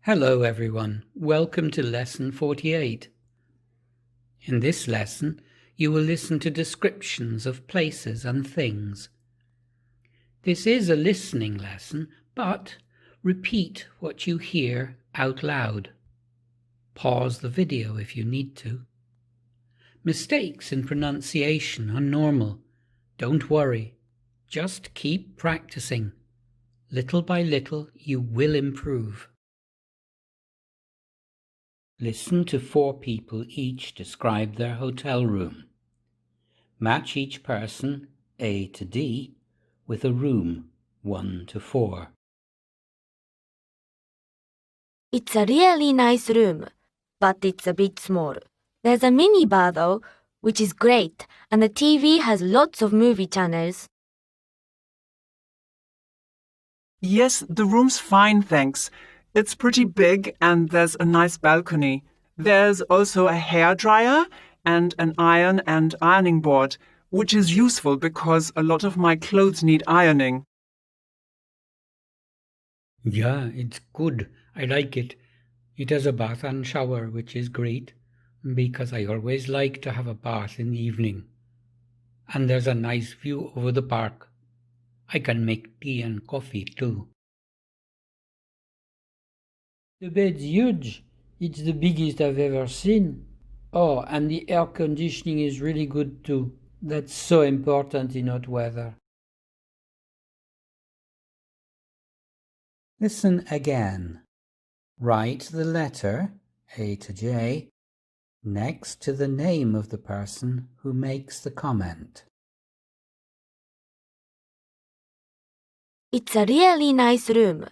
Hello everyone, welcome to lesson 48. In this lesson, you will listen to descriptions of places and things. This is a listening lesson, but repeat what you hear out loud. Pause the video if you need to. Mistakes in pronunciation are normal. Don't worry, just keep practicing. Little by little, you will improve. Listen to 4 people each describe their hotel room. Match each person, A to D, with a room, 1 to 4. It's a really nice room, but it's a bit small. There's a minibar though, which is great, and the TV has lots of movie channels. Yes, the room's fine, thanks. It's pretty big and there's a nice balcony. There's also a hairdryer and an iron and ironing board, which is useful because a lot of my clothes need ironing. Yeah, it's good. I like it. It has a bath and shower, which is great, because I always like to have a bath in the evening. And there's a nice view over the park. I can make tea and coffee too. The bed's huge. It's the biggest I've ever seen. Oh, and the air conditioning is really good too. That's so important in hot weather. Listen again. Write the letter, A to J, next to the name of the person who makes the comment. It's a really nice room,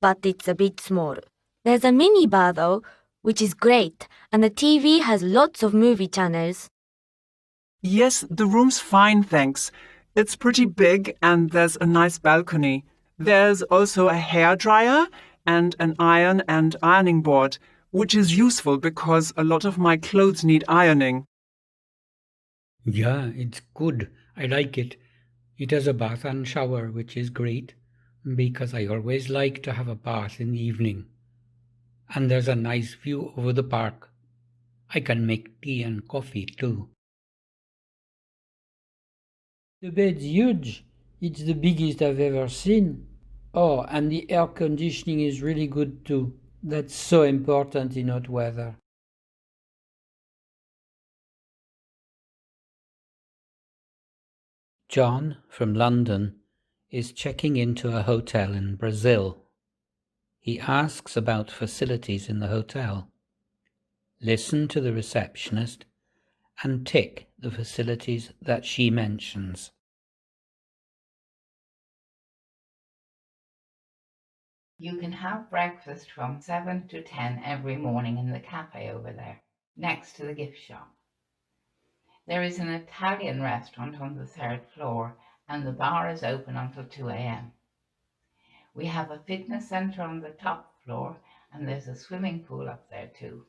but it's a bit small. There's a minibar though, which is great, and the TV has lots of movie channels. Yes, the room's fine, thanks. It's pretty big and there's a nice balcony. There's also a hairdryer and an iron and ironing board, which is useful because a lot of my clothes need ironing. Yeah, it's good. I like it. It has a bath and shower, which is great, because I always like to have a bath in the evening. And there's a nice view over the park. I can make tea and coffee too. The bed's huge. It's the biggest I've ever seen. Oh, and the air conditioning is really good too. That's so important in hot weather. John from London is checking into a hotel in Brazil. He asks about facilities in the hotel. Listen to the receptionist and tick the facilities that she mentions. You can have breakfast from 7 to 10 every morning in the cafe over there, next to the gift shop. There is an Italian restaurant on the 3rd floor and the bar is open until 2 a.m. We have a fitness center on the top floor and there's a swimming pool up there too.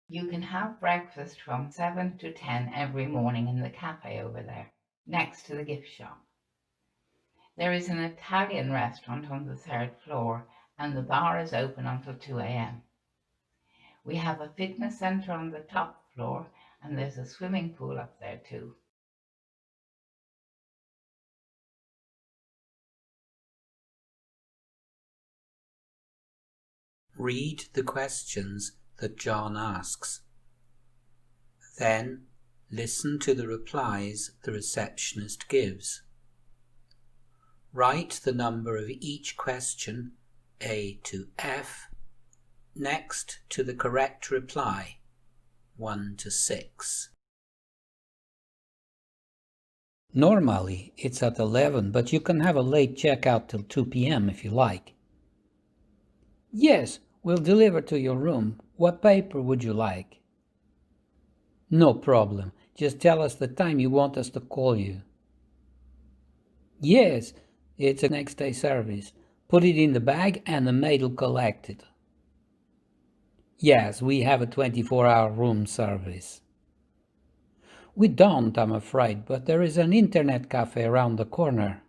You can have breakfast from 7 to 10 every morning in the cafe over there, next to the gift shop. There is an Italian restaurant on the 3rd floor and the bar is open until 2 a.m. We have a fitness center on the top floor and there's a swimming pool up there too. Read the questions that John asks. Then listen to the replies the receptionist gives. Write the number of each question, A to F, next to the correct reply, 1 to 6. Normally it's at 11, but you can have a late checkout till 2 p.m. if you like. Yes, we'll deliver to your room. What paper would you like? No problem. Just tell us the time you want us to call you. Yes, it's a next day service. Put it in the bag and the maid will collect it. Yes, we have a 24-hour room service. We don't, I'm afraid, but there is an internet cafe around the corner.